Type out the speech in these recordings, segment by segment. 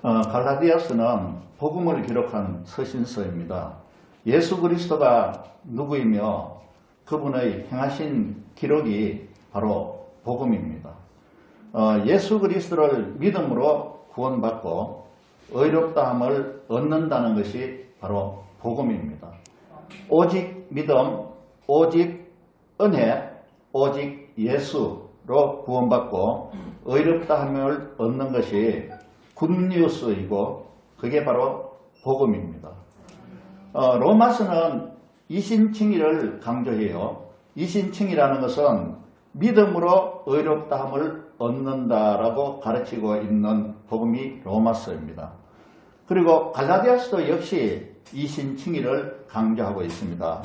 갈라디아서는 복음을 기록한 서신서입니다. 예수 그리스도가 누구이며 그분의 행하신 기록이 바로 복음입니다. 예수 그리스도를 믿음으로 구원받고 의롭다함을 얻는다는 것이 바로 복음입니다. 오직 믿음, 오직 은혜, 오직 예수로 구원받고 의롭다함을 얻는 것이 굿뉴스이고 그게 바로 복음입니다. 로마서는 이신칭의를 강조해요. 이신칭의라는 것은 믿음으로 의롭다함을 얻는다라고 가르치고 있는 복음이 로마서입니다. 그리고 갈라디아서도 역시 이신칭의를 강조하고 있습니다.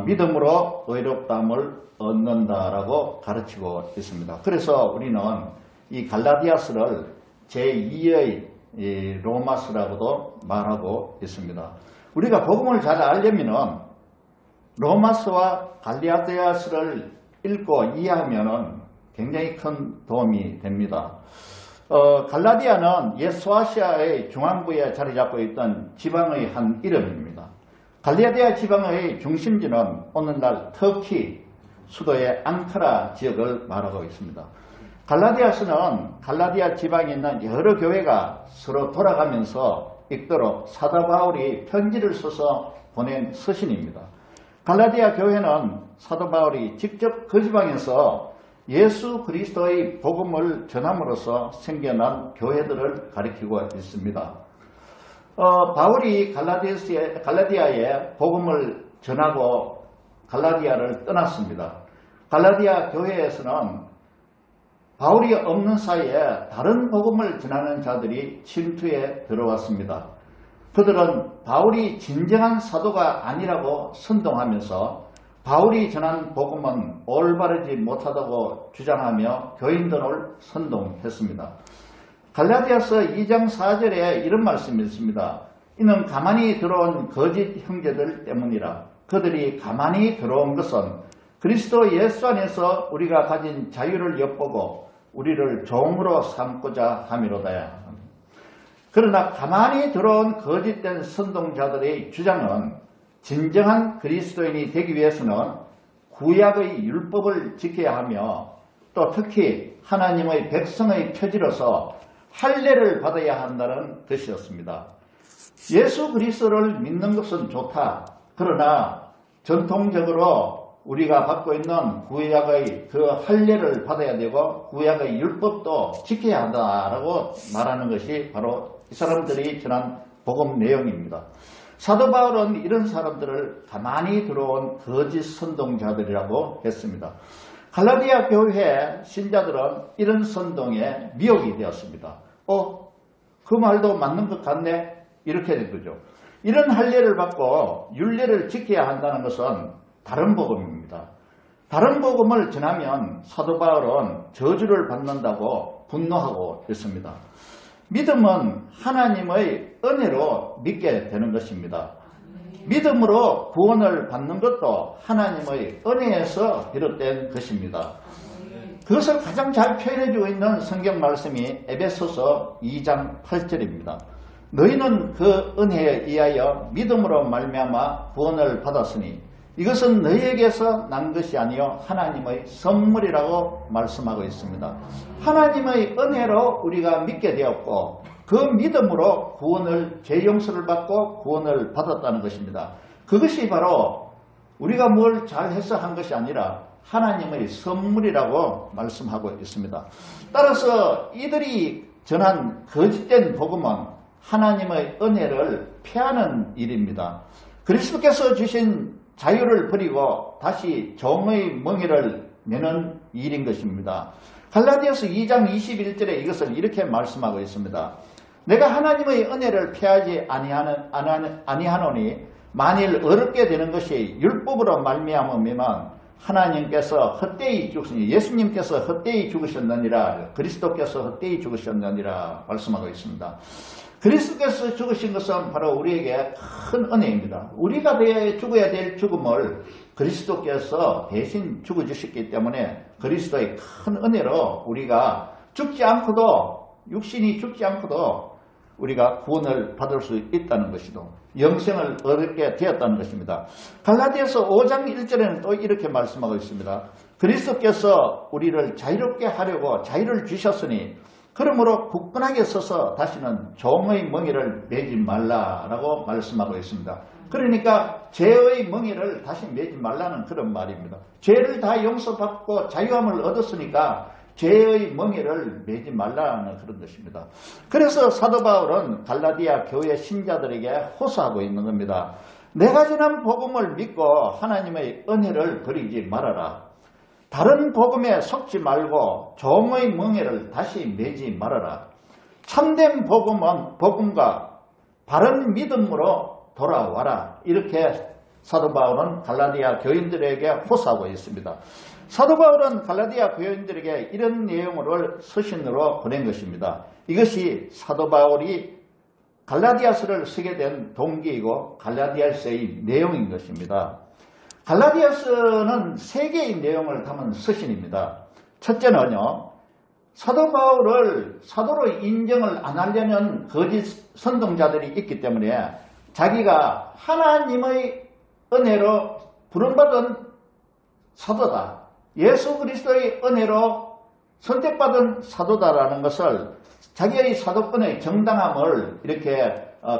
믿음으로 의롭다함을 얻는다라고 가르치고 있습니다. 그래서 우리는 이 갈라디아서를 제2의 로마서라고도 말하고 있습니다. 우리가 복음을 잘 알려면 로마서와 갈라디아서를 읽고 이해하면 굉장히 큰 도움이 됩니다. 갈라디아는 옛 소아시아의 중앙부에 자리 잡고 있던 지방의 한 이름입니다. 갈라디아 지방의 중심지는 오늘날 터키 수도의 앙카라 지역을 말하고 있습니다. 갈라디아서는 갈라디아 지방에 있는 여러 교회가 서로 돌아가면서 읽도록 사도 바울이 편지를 써서 보낸 서신입니다. 갈라디아 교회는 사도 바울이 직접 그 지방에서 예수 그리스도의 복음을 전함으로써 생겨난 교회들을 가리키고 있습니다. 바울이 갈라디아에 복음을 전하고 갈라디아를 떠났습니다. 갈라디아 교회에서는 바울이 없는 사이에 다른 복음을 전하는 자들이 침투해 들어왔습니다. 그들은 바울이 진정한 사도가 아니라고 선동하면서 바울이 전한 복음은 올바르지 못하다고 주장하며 교인들을 선동했습니다. 갈라디아서 2장 4절에 이런 말씀이 있습니다. 이는 가만히 들어온 거짓 형제들 때문이라. 그들이 가만히 들어온 것은 그리스도 예수 안에서 우리가 가진 자유를 엿보고 우리를 종으로 삼고자 함이로다야. 그러나 가만히 들어온 거짓된 선동자들의 주장은 진정한 그리스도인이 되기 위해서는 구약의 율법을 지켜야 하며 또 특히 하나님의 백성의 표지로서 할례를 받아야 한다는 뜻이었습니다. 예수 그리스도를 믿는 것은 좋다. 그러나 전통적으로 우리가 받고 있는 구약의 그 할례를 받아야 되고 구약의 율법도 지켜야 한다라고 말하는 것이 바로 이 사람들이 전한 복음 내용입니다. 사도 바울은 이런 사람들을 가만히 들어온 거짓 선동자들이라고 했습니다. 갈라디아 교회 신자들은 이런 선동에 미혹이 되었습니다. 그 말도 맞는 것 같네? 이렇게 된 거죠. 이런 할례를 받고 율례를 지켜야 한다는 것은 다른 복음입니다. 다른 복음을 전하면 사도 바울은 저주를 받는다고 분노하고 있습니다. 믿음은 하나님의 은혜로 믿게 되는 것입니다. 믿음으로 구원을 받는 것도 하나님의 은혜에서 비롯된 것입니다. 그것을 가장 잘 표현해주고 있는 성경 말씀이 에베소서 2장 8절입니다. 너희는 그 은혜에 의하여 믿음으로 말미암아 구원을 받았으니 이것은 너희에게서 난 것이 아니요 하나님의 선물이라고 말씀하고 있습니다. 하나님의 은혜로 우리가 믿게 되었고 그 믿음으로 구원을 죄 용서를 받고 구원을 받았다는 것입니다. 그것이 바로 우리가 뭘 잘해서 한 것이 아니라 하나님의 선물이라고 말씀하고 있습니다. 따라서 이들이 전한 거짓된 복음은 하나님의 은혜를 폐하는 일입니다. 그리스도께서 주신 자유를 버리고 다시 종의 멍에를 매는 일인 것입니다. 갈라디아서 2장 21절에 이것을 이렇게 말씀하고 있습니다. 내가 하나님의 은혜를 폐하지 아니하노니 만일 어렵게 되는 것이 율법으로 말미암으면 하나님께서 헛되이 죽으시니 예수님께서 헛되이 죽으셨느니라 그리스도께서 헛되이 죽으셨느니라 말씀하고 있습니다. 그리스도께서 죽으신 것은 바로 우리에게 큰 은혜입니다. 우리가 죽어야 될 죽음을 그리스도께서 대신 죽어주셨기 때문에 그리스도의 큰 은혜로 우리가 죽지 않고도 육신이 죽지 않고도 우리가 구원을 받을 수 있다는 것이죠. 영생을 얻게 되었다는 것입니다. 갈라디아서 5장 1절에는 또 이렇게 말씀하고 있습니다. 그리스도께서 우리를 자유롭게 하려고 자유를 주셨으니 그러므로 굳건하게 서서 다시는 종의 멍에를 매지 말라라고 말씀하고 있습니다. 그러니까 죄의 멍에를 다시 매지 말라는 그런 말입니다. 죄를 다 용서받고 자유함을 얻었으니까 죄의 멍에를 매지 말라는 그런 것입니다. 그래서 사도 바울은 갈라디아 교회 신자들에게 호소하고 있는 겁니다. 내가 전한 복음을 믿고 하나님의 은혜를 버리지 말아라. 다른 복음에 속지 말고 종의 멍에를 다시 매지 말아라. 참된 복음과 바른 믿음으로 돌아와라. 이렇게 사도 바울은 갈라디아 교인들에게 호소하고 있습니다. 사도 바울은 갈라디아 교인들에게 이런 내용을 서신으로 보낸 것입니다. 이것이 사도 바울이 갈라디아서를 쓰게 된 동기이고 갈라디아서의 내용인 것입니다. 갈라디아서는 세 개의 내용을 담은 서신입니다. 첫째는요, 사도 바울을 사도로 인정을 안 하려는 거짓 선동자들이 있기 때문에 자기가 하나님의 은혜로 부름받은 사도다, 예수 그리스도의 은혜로 선택받은 사도다라는 것을 자기의 사도권의 정당함을 이렇게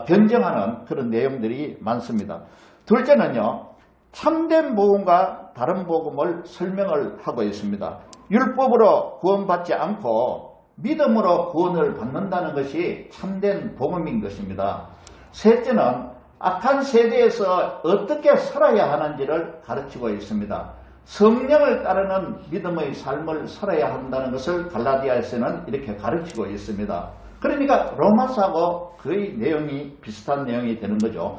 변정하는 그런 내용들이 많습니다. 둘째는요, 참된 복음과 다른 복음을 설명을 하고 있습니다. 율법으로 구원받지 않고 믿음으로 구원을 받는다는 것이 참된 복음인 것입니다. 셋째는 악한 세대에서 어떻게 살아야 하는지를 가르치고 있습니다. 성령을 따르는 믿음의 삶을 살아야 한다는 것을 갈라디아에서는 이렇게 가르치고 있습니다. 그러니까 로마서하고 거의 내용이 비슷한 내용이 되는 거죠.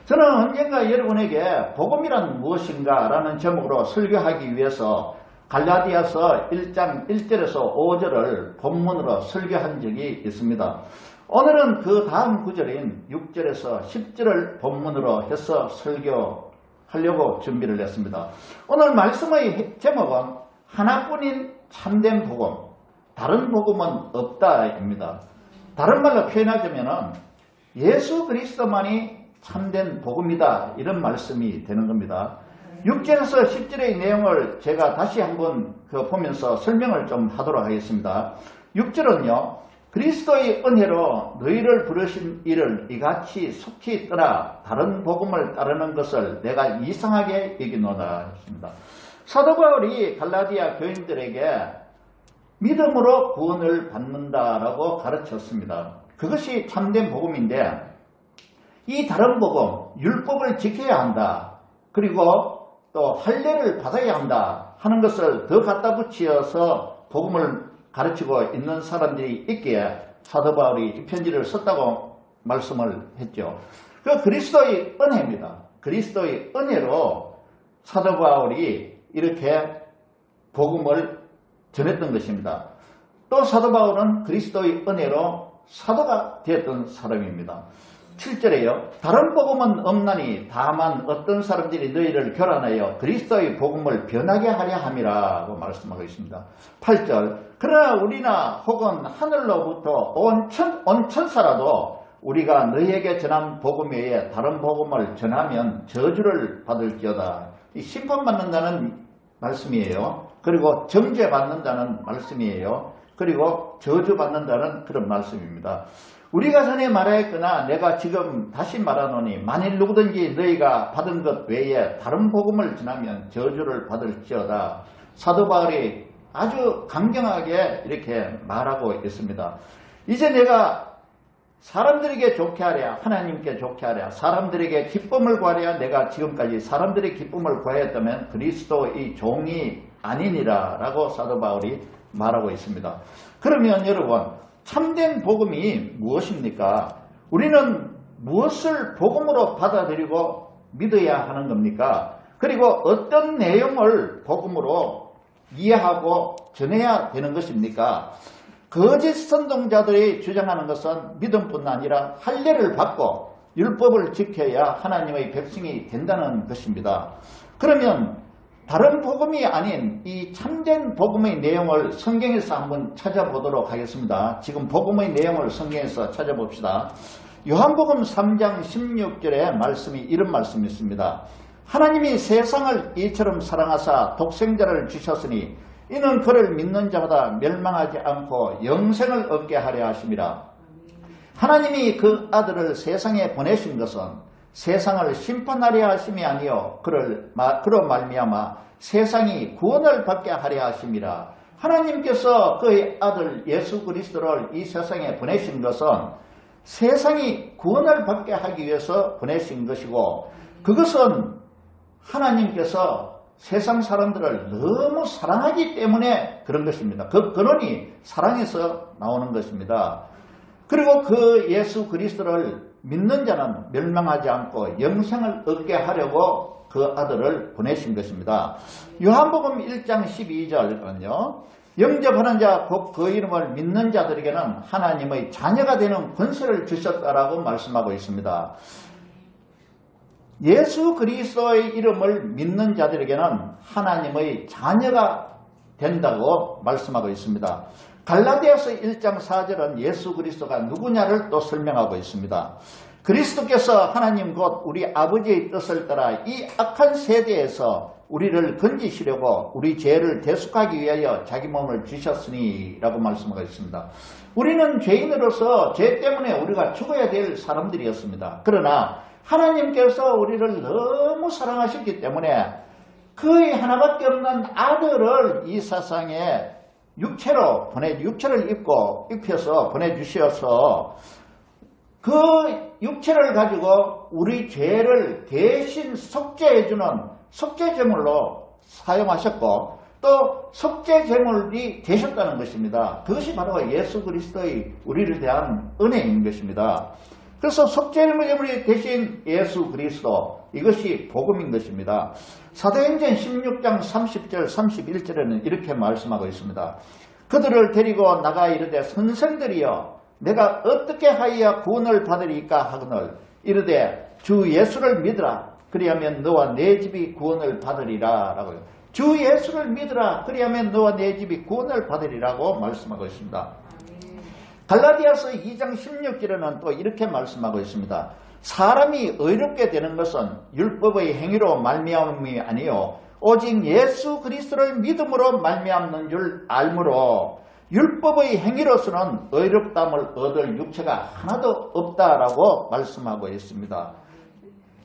저는 언젠가 여러분에게 복음이란 무엇인가 라는 제목으로 설교하기 위해서 갈라디아서 1장 1절에서 5절을 본문으로 설교한 적이 있습니다. 오늘은 그 다음 구절인 6절에서 10절을 본문으로 해서 설교하려고 준비를 했습니다. 오늘 말씀의 제목은 하나뿐인 참된 복음, 다른 복음은 없다입니다. 다른 말로 표현하자면 예수 그리스도만이 참된 복음이다, 이런 말씀이 되는 겁니다. 6절에서 10절의 내용을 제가 다시 한번 보면서 설명을 좀 하도록 하겠습니다. 6절은요, 그리스도의 은혜로 너희를 부르신 이를 이같이 속히 떠나 다른 복음을 따르는 것을 내가 이상하게 여기노라 했습니다. 사도 바울이 갈라디아 교인들에게 믿음으로 구원을 받는다라고 가르쳤습니다. 그것이 참된 복음인데, 이 다른 복음, 율법을 지켜야 한다, 그리고 또 할례를 받아야 한다 하는 것을 더 갖다 붙여서 복음을 가르치고 있는 사람들이 있기에 사도 바울이 이 편지를 썼다고 말씀을 했죠. 그 그리스도의 은혜입니다. 그리스도의 은혜로 사도 바울이 이렇게 복음을 전했던 것입니다. 또 사도 바울은 그리스도의 은혜로 사도가 되었던 사람입니다. 7절에요. 다른 복음은 없나니 다만 어떤 사람들이 너희를 교란하여 그리스도의 복음을 변하게 하려 함이라고 말씀하고 있습니다. 8절. 그러나 우리나 혹은 하늘로부터 온 천사라도 우리가 너희에게 전한 복음 외에 다른 복음을 전하면 저주를 받을지어다. 이 심판받는다는 말씀이에요. 그리고 정죄받는다는 말씀이에요. 그리고 저주받는다는 그런 말씀입니다. 우리가 전에 말하였거나 내가 지금 다시 말하노니 만일 누구든지 너희가 받은 것 외에 다른 복음을 전하면 저주를 받을지어다. 사도 바울이 아주 강경하게 이렇게 말하고 있습니다. 이제 내가 사람들에게 좋게 하랴, 하나님께 좋게 하랴, 사람들에게 기쁨을 구하랴, 내가 지금까지 사람들의 기쁨을 구하였다면 그리스도의 종이 아니니라 라고 사도 바울이 말하고 있습니다. 그러면 여러분, 참된 복음이 무엇입니까? 우리는 무엇을 복음으로 받아들이고 믿어야 하는 겁니까? 그리고 어떤 내용을 복음으로 이해하고 전해야 되는 것입니까? 거짓 선동자들이 주장하는 것은 믿음뿐 아니라 할례를 받고 율법을 지켜야 하나님의 백성이 된다는 것입니다. 그러면 다른 복음이 아닌 이 참된 복음의 내용을 성경에서 한번 찾아보도록 하겠습니다. 지금 복음의 내용을 성경에서 찾아봅시다. 요한복음 3장 16절에 말씀이 이런 말씀이 있습니다. 하나님이 세상을 이처럼 사랑하사 독생자를 주셨으니 이는 그를 믿는 자마다 멸망하지 않고 영생을 얻게 하려 하심이라. 하나님이 그 아들을 세상에 보내신 것은 세상을 심판하려 하심이 아니요 그로 말미암아 세상이 구원을 받게 하려 하심이라. 하나님께서 그의 아들 예수 그리스도를 이 세상에 보내신 것은 세상이 구원을 받게 하기 위해서 보내신 것이고, 그것은 하나님께서 세상 사람들을 너무 사랑하기 때문에 그런 것입니다. 그 근원이 사랑에서 나오는 것입니다. 그리고 그 예수 그리스도를 믿는 자는 멸망하지 않고 영생을 얻게 하려고 그 아들을 보내신 것입니다. 요한복음 1장 12절은요. 영접하는 자 곧 그 이름을 믿는 자들에게는 하나님의 자녀가 되는 권세를 주셨다라고 말씀하고 있습니다. 예수 그리스도의 이름을 믿는 자들에게는 하나님의 자녀가 된다고 말씀하고 있습니다. 갈라디아서 1장 4절은 예수 그리스도가 누구냐를 또 설명하고 있습니다. 그리스도께서 하나님 곧 우리 아버지의 뜻을 따라 이 악한 세대에서 우리를 건지시려고 우리 죄를 대속하기 위하여 자기 몸을 주셨으니 라고 말씀하고 있습니다. 우리는 죄인으로서 죄 때문에 우리가 죽어야 될 사람들이었습니다. 그러나 하나님께서 우리를 너무 사랑하셨기 때문에 그의 하나밖에 없는 아들을 이 세상에 육체를 입혀서 보내주셔서 그 육체를 가지고 우리 죄를 대신 속죄해주는 속죄제물로 사용하셨고, 또 속죄제물이 되셨다는 것입니다. 그것이 바로 예수 그리스도의 우리를 대한 은혜인 것입니다. 그래서 속죄제물이 되신 예수 그리스도, 이것이 복음인 것입니다. 사도행전 16장 30절 31절에는 이렇게 말씀하고 있습니다. 그들을 데리고 나가 이르되 선생들이여 내가 어떻게 하여야 구원을 받으리까 하거늘 이르되 주 예수를 믿으라 그리하면 너와 내 집이 구원을 받으리라 라고요. 주 예수를 믿으라 그리하면 너와 내 집이 구원을 받으리라고 말씀하고 있습니다. 갈라디아서 2장 16절에는 또 이렇게 말씀하고 있습니다. 사람이 의롭게 되는 것은 율법의 행위로 말미암음이 아니요 오직 예수 그리스도를 믿음으로 말미암는 줄 알므로 율법의 행위로서는 의롭다함을 얻을 육체가 하나도 없다라고 말씀하고 있습니다.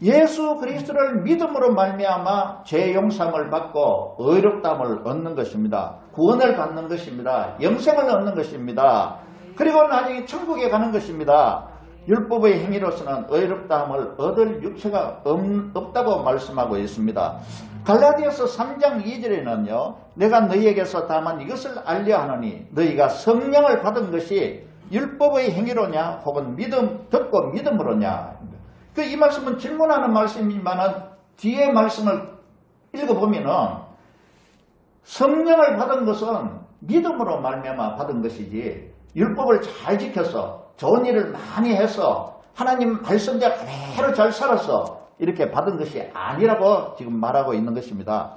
예수 그리스도를 믿음으로 말미암아 죄 용서함을 받고 의롭다함을 얻는 것입니다. 구원을 받는 것입니다. 영생을 얻는 것입니다. 그리고 나중에 천국에 가는 것입니다. 율법의 행위로서는 의롭다함을 얻을 육체가 없다고 말씀하고 있습니다. 갈라디아서 3장 2절에는요. 내가 너희에게서 다만 이것을 알려 하노니 너희가 성령을 받은 것이 율법의 행위로냐 혹은 듣고 믿음으로냐. 이 말씀은 질문하는 말씀이지만 뒤에 말씀을 읽어보면은 성령을 받은 것은 믿음으로 말미암아 받은 것이지 율법을 잘 지켜서 좋은 일을 많이 해서 하나님 말씀대로 그대로 잘 살아서 이렇게 받은 것이 아니라고 지금 말하고 있는 것입니다.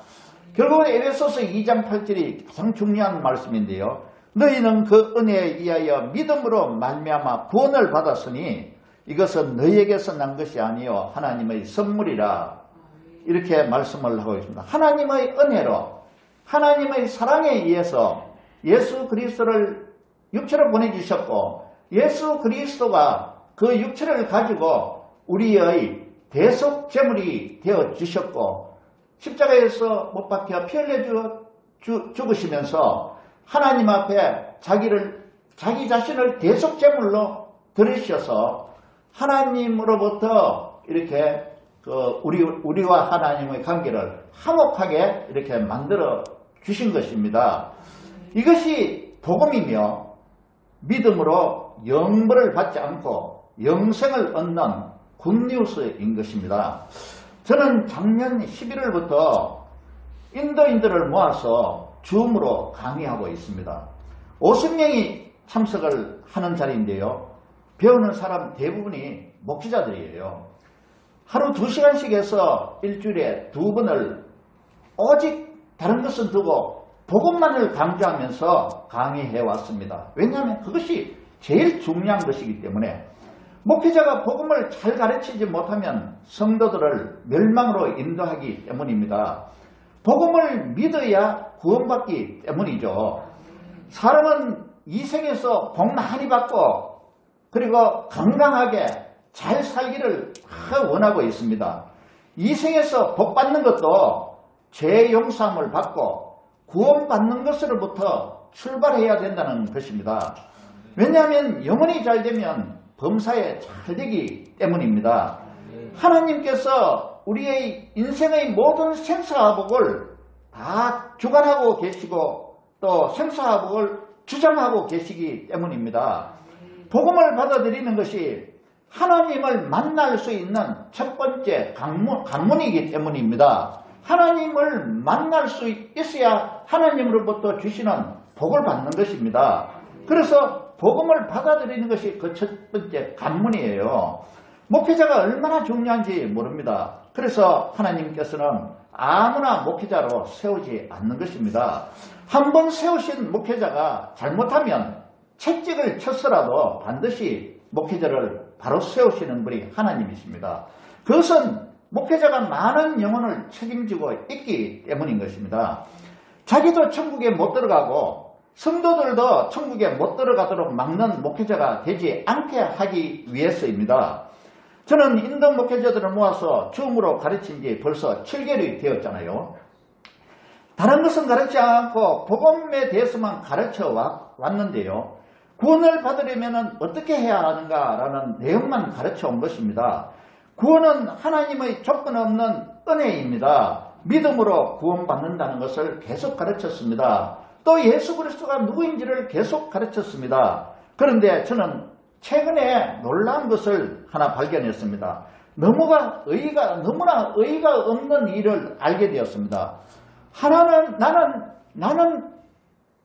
결국은 에베소서 2장 8절이 가장 중요한 말씀인데요. 너희는 그 은혜에 의하여 믿음으로 말미암아 구원을 받았으니 이것은 너희에게서 난 것이 아니요 하나님의 선물이라 이렇게 말씀을 하고 있습니다. 하나님의 은혜로 하나님의 사랑에 의해서 예수 그리스도를 육체로 보내주셨고 예수 그리스도가 그 육체를 가지고 우리의 대속제물이 되어주셨고 십자가에서 못 박혀 피 흘려 죽으시면서 하나님 앞에 자기 자신을 대속제물로 들으셔서 하나님으로부터 이렇게 우리와 하나님의 관계를 화목하게 이렇게 만들어 주신 것입니다. 이것이 복음이며 믿음으로 영벌을 받지 않고 영생을 얻는 굿뉴스인 것입니다. 저는 작년 11월부터 인도인들을 모아서 줌으로 강의하고 있습니다. 50명이 참석을 하는 자리인데요. 배우는 사람 대부분이 목회자들이에요. 하루 2시간씩 해서 일주일에 2번을 오직 다른 것은 두고 복음만을 강조하면서 강의해 왔습니다. 왜냐하면 그것이 제일 중요한 것이기 때문에 목회자가 복음을 잘 가르치지 못하면 성도들을 멸망으로 인도하기 때문입니다. 복음을 믿어야 구원받기 때문이죠. 사람은 이 생에서 복 많이 받고 그리고 건강하게 잘 살기를 원하고 있습니다. 이 생에서 복 받는 것도 죄 용서함을 받고 구원받는 것으로부터 출발해야 된다는 것입니다. 왜냐하면 영혼이 잘 되면 범사에 잘 되기 때문입니다. 하나님께서 우리의 인생의 모든 생사화복을 다 주관하고 계시고 또 생사화복을 주장하고 계시기 때문입니다. 복음을 받아들이는 것이 하나님을 만날 수 있는 첫 번째 관문이기 때문입니다. 하나님을 만날 수 있어야 하나님으로부터 주시는 복을 받는 것입니다. 그래서 복음을 받아들이는 것이 그 첫 번째 관문이에요. 목회자가 얼마나 중요한지 모릅니다. 그래서 하나님께서는 아무나 목회자로 세우지 않는 것입니다. 한번 세우신 목회자가 잘못하면 채찍을 쳤더라도 반드시 목회자를 바로 세우시는 분이 하나님이십니다. 그것은 목회자가 많은 영혼을 책임지고 있기 때문인 것입니다. 자기도 천국에 못 들어가고 성도들도 천국에 못 들어가도록 막는 목회자가 되지 않게 하기 위해서입니다. 저는 인도 목회자들을 모아서 줌으로 가르친 지 벌써 7개월이 되었잖아요. 다른 것은 가르치지 않고 복음에 대해서만 가르쳐 왔는데요. 구원을 받으려면 어떻게 해야 하는가라는 내용만 가르쳐 온 것입니다. 구원은 하나님의 조건 없는 은혜입니다. 믿음으로 구원받는다는 것을 계속 가르쳤습니다. 또 예수 그리스도가 누구인지를 계속 가르쳤습니다. 그런데 저는 최근에 놀라운 것을 하나 발견했습니다. 너무나 의의가 없는 일을 알게 되었습니다. 나는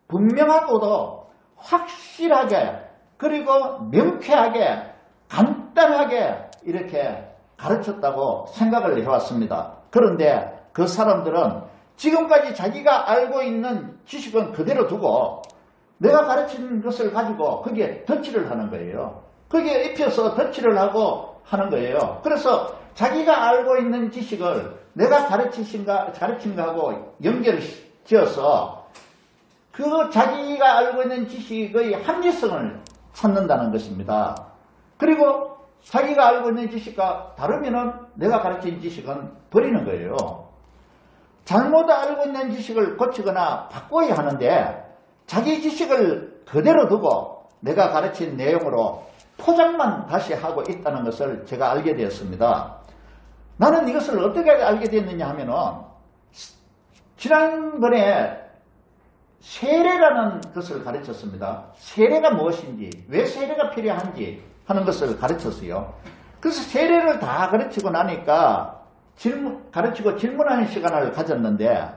분명하고도 확실하게 그리고 명쾌하게 간단하게 이렇게 가르쳤다고 생각을 해왔습니다. 그런데 그 사람들은 지금까지 자기가 알고 있는 지식은 그대로 두고 내가 가르친 것을 가지고 거기에 덧칠을 하는 거예요. 거기에 입혀서 덧칠을 하고 하는 거예요. 그래서 자기가 알고 있는 지식을 내가 가르친 거하고 연결을 지어서 그 자기가 알고 있는 지식의 합리성을 찾는다는 것입니다. 그리고 자기가 알고 있는 지식과 다르면은 내가 가르친 지식은 버리는 거예요. 잘못 알고 있는 지식을 고치거나 바꿔야 하는데 자기 지식을 그대로 두고 내가 가르친 내용으로 포장만 다시 하고 있다는 것을 제가 알게 되었습니다. 나는 이것을 어떻게 알게 됐느냐 하면은 지난번에 세례라는 것을 가르쳤습니다. 세례가 무엇인지, 왜 세례가 필요한지 하는 것을 가르쳤어요. 그래서 세례를 다 가르치고 나니까 가르치고 질문하는 시간을 가졌는데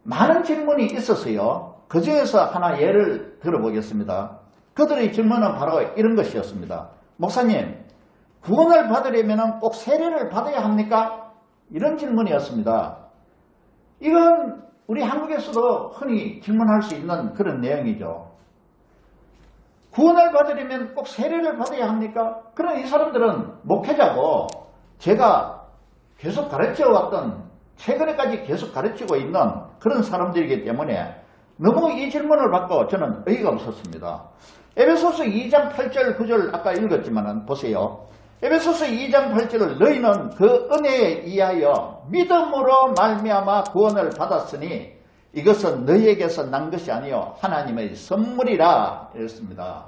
많은 질문이 있었어요. 그 중에서 하나 예를 들어보겠습니다. 그들의 질문은 바로 이런 것이었습니다. 목사님, 구원을 받으려면 꼭 세례를 받아야 합니까? 이런 질문이었습니다. 이건 우리 한국에서도 흔히 질문할 수 있는 그런 내용이죠. 구원을 받으려면 꼭 세례를 받아야 합니까? 그런 이 사람들은 목회자고 제가 계속 가르쳐왔던 최근에까지 계속 가르치고 있는 그런 사람들이기 때문에 너무 이 질문을 받고 저는 의의가 없었습니다. 에베소서 2장 8절 9절 아까 읽었지만 보세요. 에베소서 2장 8절을 너희는 그 은혜에 의하여 믿음으로 말미암아 구원을 받았으니 이것은 너희에게서 난 것이 아니요 하나님의 선물이라 이랬습니다.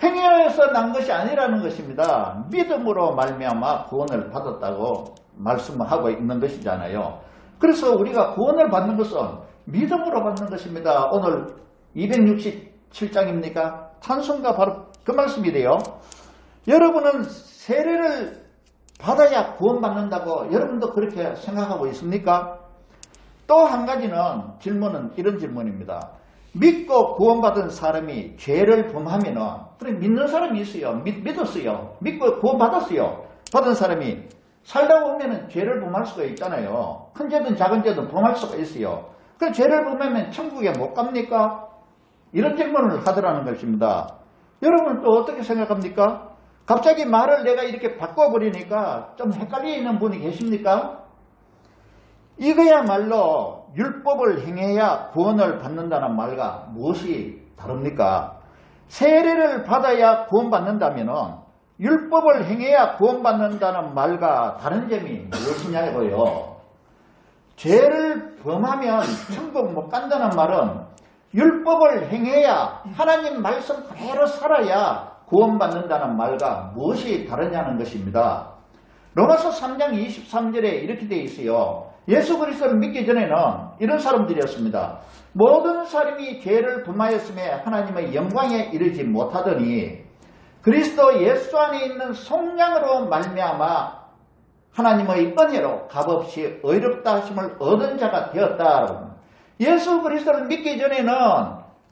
행위에서 난 것이 아니라는 것입니다. 믿음으로 말미암아 구원을 받았다고 말씀하고 있는 것이잖아요. 그래서 우리가 구원을 받는 것은 믿음으로 받는 것입니다. 오늘 267장입니까? 찬송가 바로 그 말씀이래요. 여러분은 세례를 받아야 구원받는다고 여러분도 그렇게 생각하고 있습니까? 또 한 가지는 질문은 이런 질문입니다. 믿고 구원받은 사람이 죄를 범하면은 그래 믿는 사람이 있어요. 믿었어요. 믿고 구원받았어요. 받은 사람이 살다 보면은 죄를 범할 수가 있잖아요. 큰 죄든 작은 죄든 범할 수가 있어요. 그 죄를 범하면 천국에 못 갑니까? 이런 질문을 하더라는 것입니다. 여러분 또 어떻게 생각합니까? 갑자기 말을 내가 이렇게 바꿔버리니까 좀 헷갈리는 분이 계십니까? 이거야말로 율법을 행해야 구원을 받는다는 말과 무엇이 다릅니까? 세례를 받아야 구원받는다면 율법을 행해야 구원받는다는 말과 다른 점이 무엇이냐고요. 죄를 범하면 천국 못 간다는 말은 율법을 행해야 하나님 말씀 그대로 살아야 구원받는다는 말과 무엇이 다르냐는 것입니다. 로마서 3장 23절에 이렇게 되어 있어요. 예수 그리스도를 믿기 전에는 이런 사람들이었습니다. 모든 사람이 죄를 범하였음에 하나님의 영광에 이르지 못하더니 그리스도 예수 안에 있는 속량으로 말미암아 하나님의 은혜로 값없이 의롭다 하심을 얻은 자가 되었다. 예수 그리스도를 믿기 전에는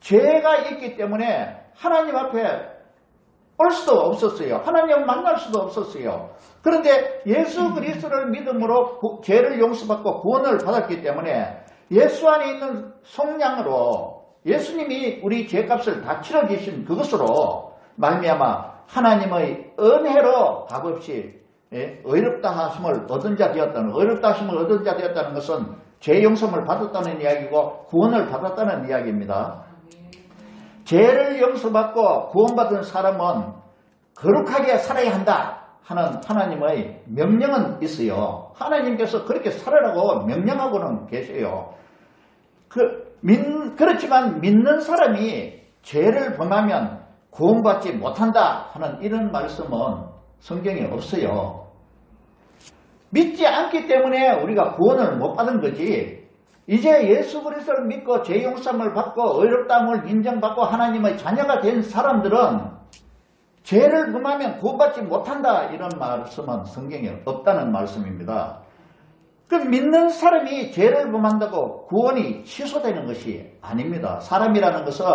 죄가 있기 때문에 하나님 앞에 올 수도 없었어요. 하나님을 만날 수도 없었어요. 그런데 예수 그리스도를 믿음으로 죄를 용서받고 구원을 받았기 때문에 예수 안에 있는 속량으로 예수님이 우리 죄값을 다 치러주신 그것으로 말미암아 하나님의 은혜로 값없이 의롭다 하심을 얻은 자 되었다는, 의롭다 하심을 얻은 자 되었다는 것은 죄 용서를 받았다는 이야기고 구원을 받았다는 이야기입니다. 죄를 용서받고 구원받은 사람은 거룩하게 살아야 한다 하는 하나님의 명령은 있어요. 하나님께서 그렇게 살아라고 명령하고는 계세요. 그렇지만 믿는 사람이 죄를 범하면 구원받지 못한다 하는 이런 말씀은 성경에 없어요. 믿지 않기 때문에 우리가 구원을 못 받은 거지, 이제 예수 그리스도를 믿고 죄 용서를 받고 의롭다함을 인정받고 하나님의 자녀가 된 사람들은 죄를 범하면 구원받지 못한다 이런 말씀은 성경에 없다는 말씀입니다. 그 믿는 사람이 죄를 범한다고 구원이 취소되는 것이 아닙니다. 사람이라는 것은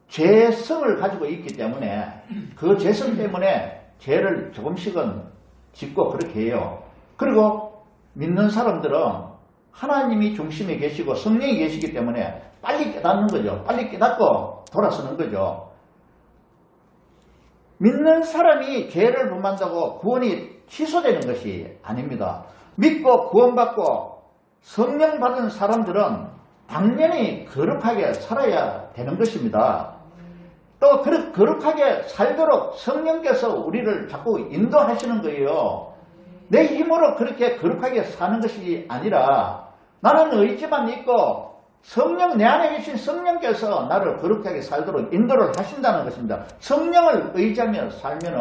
죄성을 가지고 있기 때문에 그 죄성 때문에 죄를 조금씩은 짓고 그렇게 해요. 그리고 믿는 사람들은 하나님이 중심에 계시고 성령이 계시기 때문에 빨리 깨닫는 거죠. 빨리 깨닫고 돌아서는 거죠. 믿는 사람이 죄를 범한다고 구원이 취소되는 것이 아닙니다. 믿고 구원받고 성령 받은 사람들은 당연히 거룩하게 살아야 되는 것입니다. 또 거룩하게 살도록 성령께서 우리를 자꾸 인도하시는 거예요. 내 힘으로 그렇게 거룩하게 사는 것이 아니라 나는 의지만 있고 성령, 내 안에 계신 성령께서 나를 거룩하게 살도록 인도를 하신다는 것입니다. 성령을 의지하며 살면은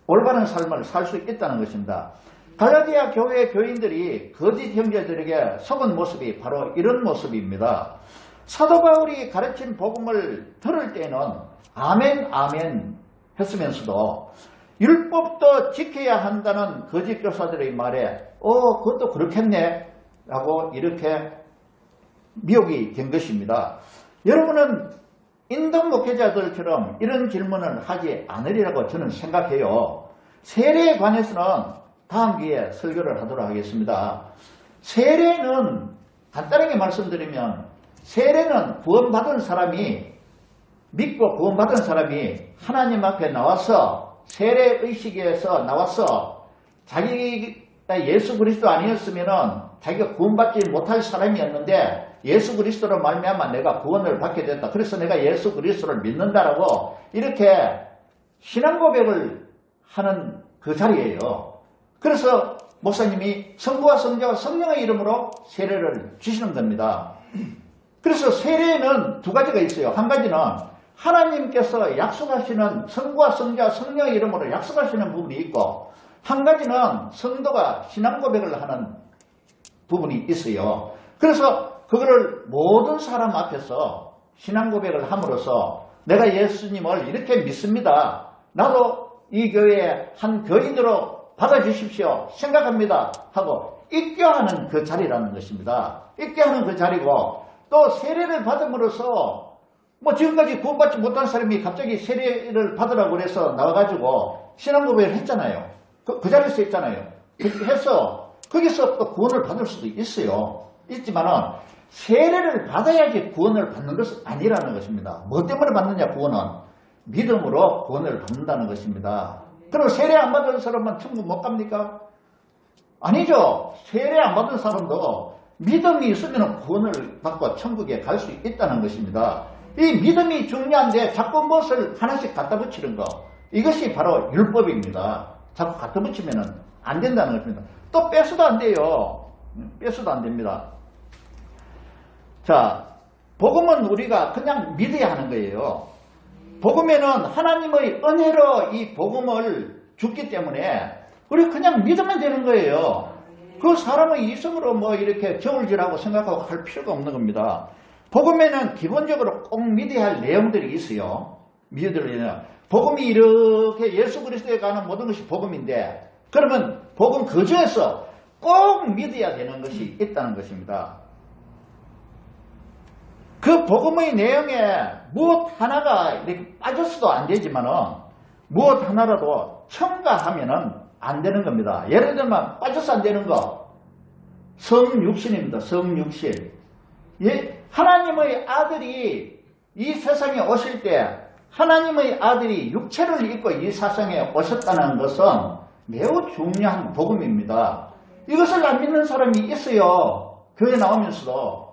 올바른 삶을 살 수 있다는 것입니다. 갈라디아 교회 교인들이 거짓 형제들에게 속은 모습이 바로 이런 모습입니다. 사도 바울이 가르친 복음을 들을 때는 아멘 아멘 했으면서도 율법도 지켜야 한다는 거짓 교사들의 말에 그것도 그렇겠네 라고 이렇게 미혹이 된 것입니다. 여러분은 인동 목회자들처럼 이런 질문을 하지 않으리라고 저는 생각해요. 세례에 관해서는 다음 기회에 설교를 하도록 하겠습니다. 세례는 간단하게 말씀드리면 세례는 구원받은 사람이, 믿고 구원받은 사람이 하나님 앞에 나와서 세례의식에서 나와서 자기가 예수 그리스도 아니었으면은 자기가 구원받지 못할 사람이었는데 예수 그리스도로 말미암아 내가 구원을 받게 됐다. 그래서 내가 예수 그리스도를 믿는다라고 이렇게 신앙 고백을 하는 그 자리예요. 그래서 목사님이 성부와 성자와 성령의 이름으로 세례를 주시는 겁니다. 그래서 세례에는 두 가지가 있어요. 한 가지는 하나님께서 약속하시는 성부와 성자와 성령의 이름으로 약속하시는 부분이 있고, 한 가지는 성도가 신앙 고백을 하는 부분이 있어요. 그래서 그거를 모든 사람 앞에서 신앙 고백을 함으로써 내가 예수님을 이렇게 믿습니다. 나도 이 교회의 한 교인으로 받아주십시오. 생각합니다. 하고 입교하는 그 자리라는 것입니다. 입교하는 그 자리고, 또 세례를 받음으로써 뭐 지금까지 구원받지 못한 사람이 갑자기 세례를 받으라고 그래서 나와가지고 신앙고백을 했잖아요. 그 자리에서 했잖아요. 해서 거기서 또 구원을 받을 수도 있어요. 있지만은 세례를 받아야지 구원을 받는 것은 아니라는 것입니다. 뭐 때문에 받느냐 구원은? 믿음으로 구원을 받는다는 것입니다. 그럼 세례 안 받은 사람만 천국 못 갑니까? 아니죠. 세례 안 받은 사람도 믿음이 있으면 구원을 받고 천국에 갈 수 있다는 것입니다. 이 믿음이 중요한데 자꾸 무엇을 하나씩 갖다 붙이는 거, 이것이 바로 율법입니다. 자꾸 갖다 붙이면 안 된다는 것입니다. 또 빼서도 안 돼요. 빼서도 안 됩니다. 자, 복음은 우리가 그냥 믿어야 하는 거예요. 복음에는 하나님의 은혜로 이 복음을 줬기 때문에 우리 그냥 믿으면 되는 거예요. 그 사람의 이성으로 뭐 이렇게 저울질하고 생각하고 할 필요가 없는 겁니다. 복음에는 기본적으로 꼭 믿어야 할 내용들이 있어요. 믿어야 복음이 이렇게 예수 그리스도에 관한 모든 것이 복음인데, 그러면 복음 그 중에서 꼭 믿어야 되는 것이 있다는 것입니다. 그 복음의 내용에 무엇 하나가 이렇게 빠졌어도 안 되지만은 무엇 하나라도 첨가하면은 안 되는 겁니다. 예를 들면 빠져서 안 되는 거, 성육신입니다. 성육신. 예, 하나님의 아들이 이 세상에 오실 때 하나님의 아들이 육체를 입고 이 세상에 오셨다는 것은 매우 중요한 복음입니다. 이것을 안 믿는 사람이 있어요. 교회 나오면서도.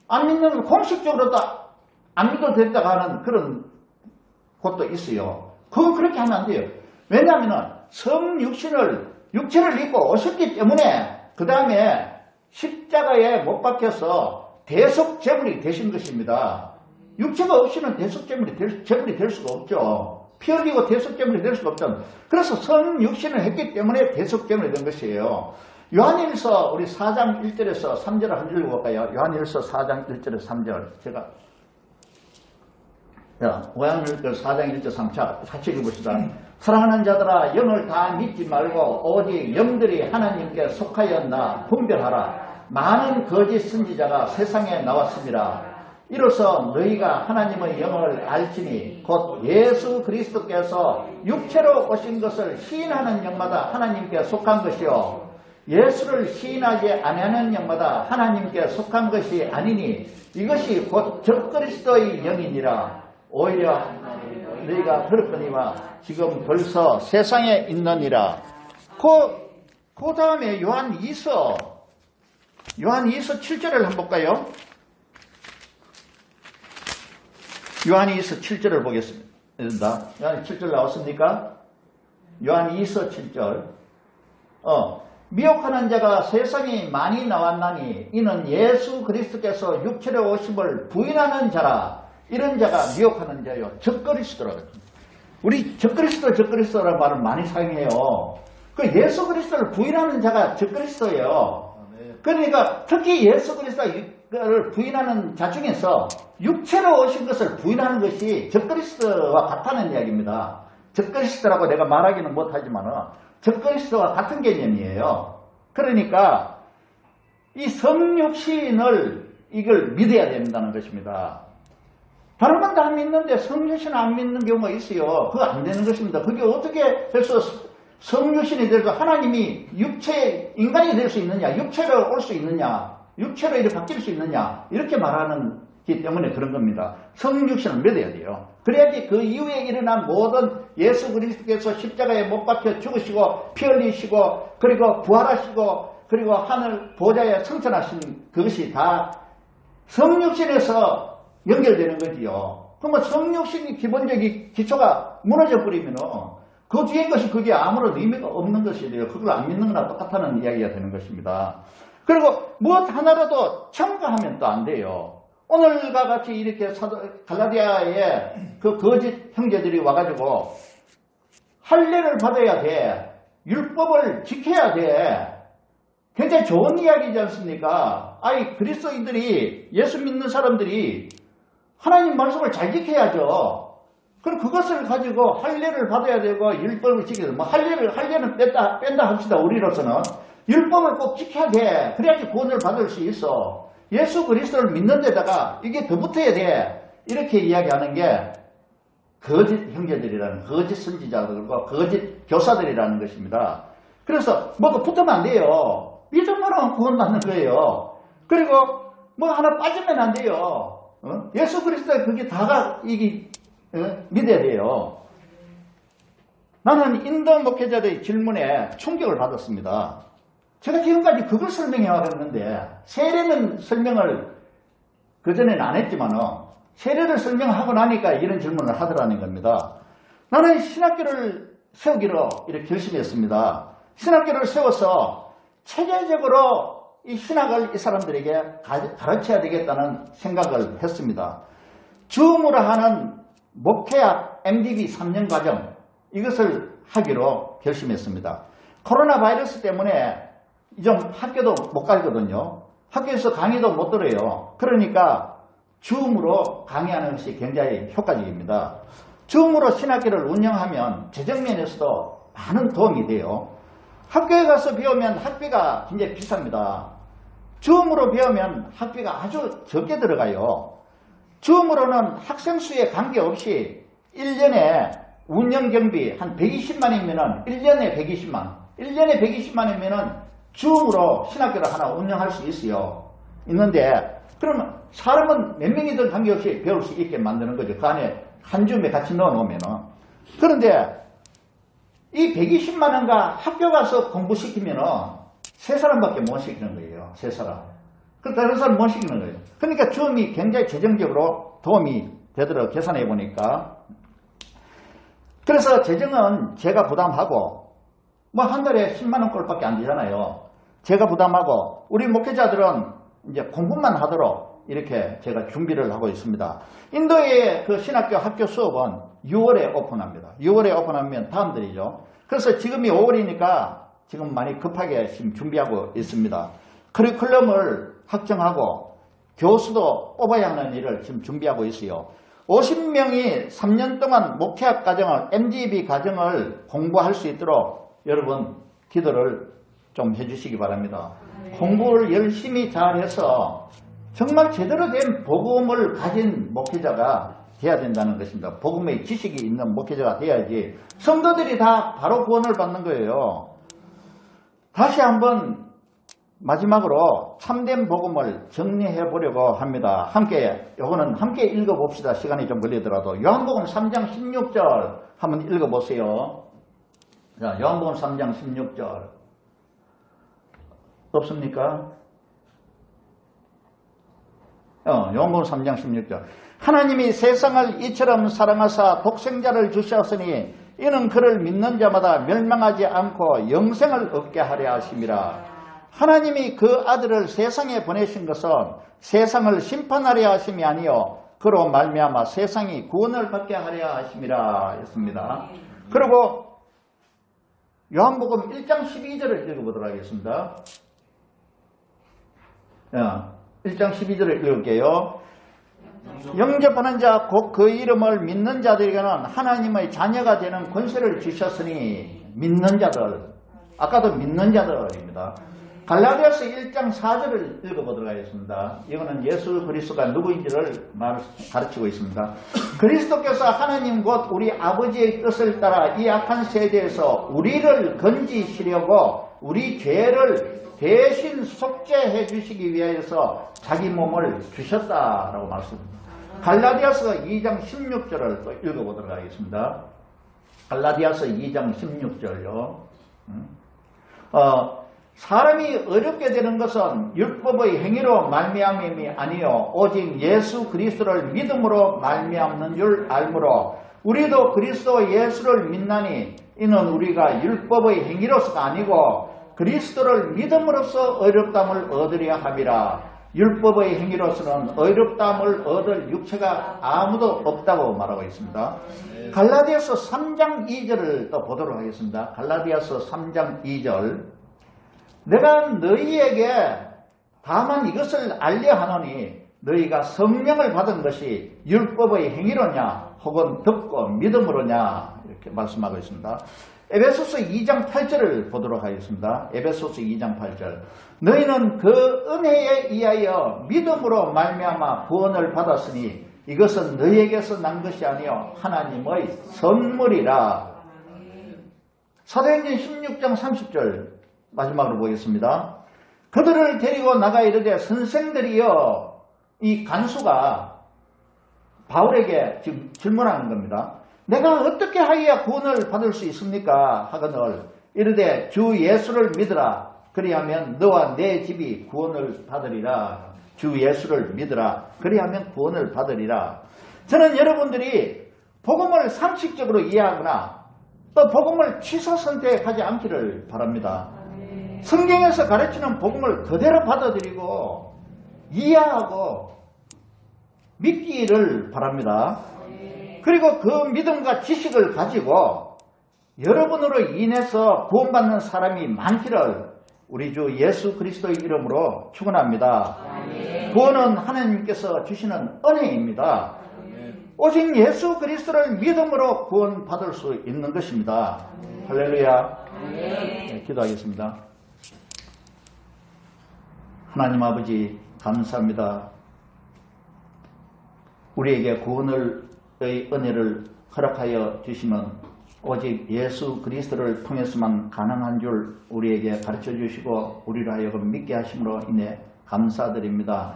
안 믿는, 공식적으로도 안 믿어도 된다고 하는 그런 곳도 있어요. 그건 그렇게 하면 안 돼요. 왜냐하면 성육신을, 육체를 입고 오셨기 때문에 그 다음에 십자가에 못 박혀서 대속제물이 되신 것입니다. 육체가 없이는 대속제물이 될 수가 없죠. 피 흘리고 대속제물이 될 수가 없죠. 그래서 성육신을 했기 때문에 대속제물이 된 것이에요. 요한일서 우리 4장 1절에서 3절을 한 줄 읽어볼까요? 요한일서 4장 1절에서 3절. 제가 요한일서 4장 1절 3절 같이 읽어봅시다. 사랑하는 자들아, 영을 다 믿지 말고 오직 영들이 하나님께 속하였나 분별하라. 많은 거짓 선지자가 세상에 나왔습니다. 이로써 너희가 하나님의 영을 알지니 곧 예수 그리스도께서 육체로 오신 것을 시인하는 영마다 하나님께 속한 것이요, 예수를 시인하지 아니하는 영마다 하나님께 속한 것이 아니니 이것이 곧 적그리스도의 영이니라. 오히려 너희가 들었거니와 지금 벌써 세상에 있느니라. 그 다음에 요한 2서 7절을 한번 볼까요? 요한 2서 7절을 보겠습니다. 요한 7절 나왔습니까? 요한 2서 7절. 미혹하는 자가 세상에 많이 나왔나니 이는 예수 그리스도께서 육체로 오심을 부인하는 자라. 이런 자가 미혹하는 자요, 적그리스도라고. 우리 적그리스도라는 말을 많이 사용해요. 그 예수 그리스도를 부인하는 자가 적그리스도예요. 그러니까 특히 예수 그리스도를 부인하는 자 중에서 육체로 오신 것을 부인하는 것이 적그리스도와 같다는 이야기입니다. 적그리스도라고 내가 말하기는 못하지만은 적그리스도와 같은 개념이에요. 그러니까 이 성육신을 이걸 믿어야 된다는 것입니다. 다른 건 다 믿는데 성육신을 안 믿는 경우가 있어요. 그거 안 되는 것입니다. 그게 어떻게 해서 성육신이 돼서 하나님이 인간이 될 수 있느냐, 육체로 올 수 있느냐, 육체로 이렇게 바뀔 수 있느냐, 이렇게 말하는 기 때문에 그런 겁니다. 성육신을 믿어야 돼요. 그래야지 그 이후에 일어난 모든 예수 그리스도께서 십자가에 못 박혀 죽으시고 피 흘리시고 그리고 부활하시고 그리고 하늘 보좌에 승천하신 그것이 다 성육신에서 연결되는 거지요. 그러면 성육신이 기본적인 기초가 무너져 버리면 그 뒤에 것이 그게 아무런 의미가 없는 것이 돼요. 그걸 안 믿는 거나 똑같다는 이야기가 되는 것입니다. 그리고 무엇 하나라도 첨가하면 또 안 돼요. 오늘과 같이 이렇게 갈라디아의 그 거짓 형제들이 와가지고 할례를 받아야 돼. 율법을 지켜야 돼. 굉장히 좋은 이야기지 않습니까? 그리스도인들이, 예수 믿는 사람들이 하나님 말씀을 잘 지켜야죠. 그럼 그것을 가지고 할례를 받아야 되고 율법을 지켜야 돼. 할례는 뺀다 합시다. 우리로서는 율법을 꼭 지켜야 돼. 그래야지 구원을 받을 수 있어. 예수 그리스도를 믿는 데다가 이게 더 붙어야 돼. 이렇게 이야기하는 게 거짓 형제들이라는, 거짓 선지자들과 거짓 교사들이라는 것입니다. 그래서 뭐가 붙으면 안 돼요. 믿음으로 구원받는 거예요. 그리고 뭐 하나 빠지면 안 돼요. 예수 그리스도의 그게 다가 믿어야 돼요. 나는 인도 목회자들의 질문에 충격을 받았습니다. 제가 지금까지 그걸 설명해 왔는데 세례는 설명을 그전에는 안 했지만 세례를 설명하고 나니까 이런 질문을 하더라는 겁니다. 나는 신학교를 세우기로 이렇게 결심했습니다. 신학교를 세워서 체계적으로 이 신학을 이 사람들에게 가르쳐야 되겠다는 생각을 했습니다. 줌으로 하는 목회학 MDB 3년 과정, 이것을 하기로 결심했습니다. 코로나 바이러스 때문에 좀 학교도 못 가거든요. 학교에서 강의도 못 들어요. 그러니까 줌으로 강의하는 것이 굉장히 효과적입니다. 줌으로 신학교를 운영하면 재정면에서도 많은 도움이 돼요. 학교에 가서 배우면 학비가 굉장히 비쌉니다. 줌으로 배우면 학비가 아주 적게 들어가요. 줌으로는 학생 수에 관계없이 1년에 운영경비 한 120만이면 1년에 120만. 1년에 120만이면 줌으로 신학교를 하나 운영할 수 있어요. 있는데 그러면 사람은 몇 명이든 관계없이 배울 수 있게 만드는 거죠. 그 안에 한 줌에 같이 넣어놓으면. 그런데 이 120만 원과 학교 가서 공부시키면 세 사람밖에 못 시키는 거예요. 세 사람. 그 다른 사람 못 시키는 거예요. 그러니까 줌이 굉장히 재정적으로 도움이 되도록 계산해 보니까. 그래서 재정은 제가 부담하고 뭐 한 달에 10만 원 꼴밖에 안 되잖아요. 제가 부담하고 우리 목회자들은 이제 공부만 하도록 이렇게 제가 준비를 하고 있습니다. 인도의 그 신학교 학교 수업은 6월에 오픈합니다. 6월에 오픈하면 다음 달이죠. 그래서 지금이 5월이니까 지금 많이 급하게 지금 준비하고 있습니다. 커리큘럼을 확정하고 교수도 뽑아야 하는 일을 지금 준비하고 있어요. 50명이 3년 동안 목회학 과정을, MDB 과정을 공부할 수 있도록 여러분 기도를 좀 해주시기 바랍니다. 공부를 열심히 잘해서 정말 제대로 된 복음을 가진 목회자가 돼야 된다는 것입니다. 복음의 지식이 있는 목회자가 돼야지 성도들이 다 바로 구원을 받는 거예요. 다시 한번 마지막으로 참된 복음을 정리해 보려고 합니다. 요거는 함께 읽어봅시다. 시간이 좀 걸리더라도. 요한복음 3장 16절 한번 읽어보세요. 자, 요한복음 3장 16절. 없습니까? 요한복음 3장 16절. 하나님이 세상을 이처럼 사랑하사 독생자를 주셨으니 이는 그를 믿는 자마다 멸망하지 않고 영생을 얻게 하려 하심이라. 하나님이 그 아들을 세상에 보내신 것은 세상을 심판하려 하심이 아니요 그로 말미암아 세상이 구원을 받게 하려 하심이라 했습니다. 그리고 요한복음 1장 12절을 읽어보도록 하겠습니다. 1장 12절을 읽을게요. 영접하는 자 곧 그 이름을 믿는 자들에게는 하나님의 자녀가 되는 권세를 주셨으니 믿는 자들, 아까도 믿는 자들입니다. 갈라디아서 1장 4절을 읽어보도록 하겠습니다. 이거는 예수 그리스도가 누구인지를 가르치고 있습니다. 그리스도께서 하나님 곧 우리 아버지의 뜻을 따라 이 악한 세대에서 우리를 건지시려고 우리 죄를 대신 속죄해 주시기 위하여서 자기 몸을 주셨다라고 말씀합니다. 갈라디아서 2장 16절을 또 읽어보도록 하겠습니다. 갈라디아서 2장 16절요. 사람이 어렵게 되는 것은 율법의 행위로 말미암음이 아니요 오직 예수 그리스도를 믿음으로 말미암는 줄 알므로 우리도 그리스도 예수를 믿나니 이는 우리가 율법의 행위로서가 아니고 그리스도를 믿음으로써 의롭다함을 얻으려 함이라. 율법의 행위로서는 의롭다함을 얻을 육체가 아무도 없다고 말하고 있습니다. 갈라디아서 3장 2절을 또 보도록 하겠습니다. 갈라디아서 3장 2절. 내가 너희에게 다만 이것을 알려 하노니 너희가 성령을 받은 것이 율법의 행위로냐 혹은 듣고 믿음으로냐 이렇게 말씀하고 있습니다. 에베소서 2장 8절을 보도록 하겠습니다. 에베소서 2장 8절. 너희는 그 은혜에 의하여 믿음으로 말미암아 구원을 받았으니 이것은 너희에게서 난 것이 아니요 하나님의 선물이라. 사도행전 16장 30절 마지막으로 보겠습니다. 그들을 데리고 나가 이르되 선생들이여, 이 간수가 바울에게 지금 질문하는 겁니다. 내가 어떻게 하여야 구원을 받을 수 있습니까? 하거늘 이르되 주 예수를 믿으라. 그리하면 너와 내 집이 구원을 받으리라. 주 예수를 믿으라. 그리하면 구원을 받으리라. 저는 여러분들이 복음을 상식적으로 이해하거나 또 복음을 취사 선택하지 않기를 바랍니다. 성경에서 가르치는 복음을 그대로 받아들이고 이해하고 믿기를 바랍니다. 그리고 그 믿음과 지식을 가지고 여러분으로 인해서 구원받는 사람이 많기를 우리 주 예수 그리스도의 이름으로 축원합니다. 구원은 하나님께서 주시는 은혜입니다. 오직 예수 그리스도를 믿음으로 구원받을 수 있는 것입니다. 할렐루야. 네, 기도하겠습니다. 하나님 아버지 감사합니다. 우리에게 구원의 은혜를 허락하여 주시면 오직 예수 그리스도를 통해서만 가능한 줄 우리에게 가르쳐 주시고 우리로 하여금 믿게 하심으로 인해 감사드립니다.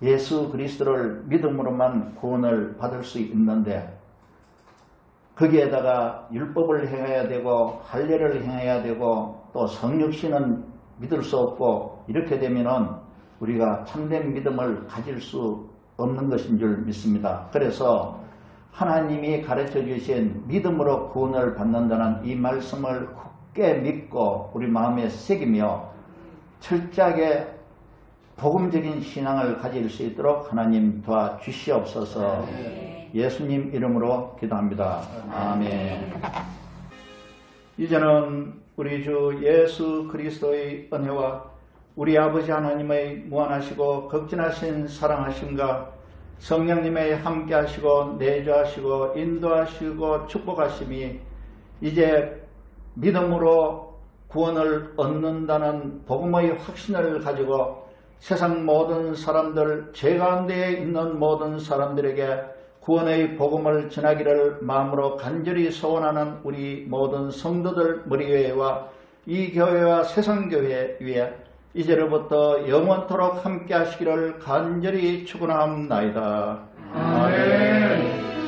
예수 그리스도를 믿음으로만 구원을 받을 수 있는데 거기에다가 율법을 행해야 되고 할례를 행해야 되고 또 성육신은 믿을 수 없고 이렇게 되면은 우리가 참된 믿음을 가질 수 없는 것인 줄 믿습니다. 그래서 하나님이 가르쳐 주신 믿음으로 구원을 받는다는 이 말씀을 굳게 믿고 우리 마음에 새기며 철저하게 복음적인 신앙을 가질 수 있도록 하나님 도와주시옵소서. 예수님 이름으로 기도합니다. 아멘. 이제는 우리 주 예수 그리스도의 은혜와 우리 아버지 하나님의 무한하시고 극진하신 사랑하심과 성령님의 함께하시고 내주하시고 인도하시고 축복하심이 이제 믿음으로 구원을 얻는다는 복음의 확신을 가지고 세상 모든 사람들, 죄 가운데에 있는 모든 사람들에게 구원의 복음을 전하기를 마음으로 간절히 소원하는 우리 모든 성도들 머리위에와 이 교회와 세상교회 위에 이제로부터 영원토록 함께 하시기를 간절히 축원하옵나이다. 아멘.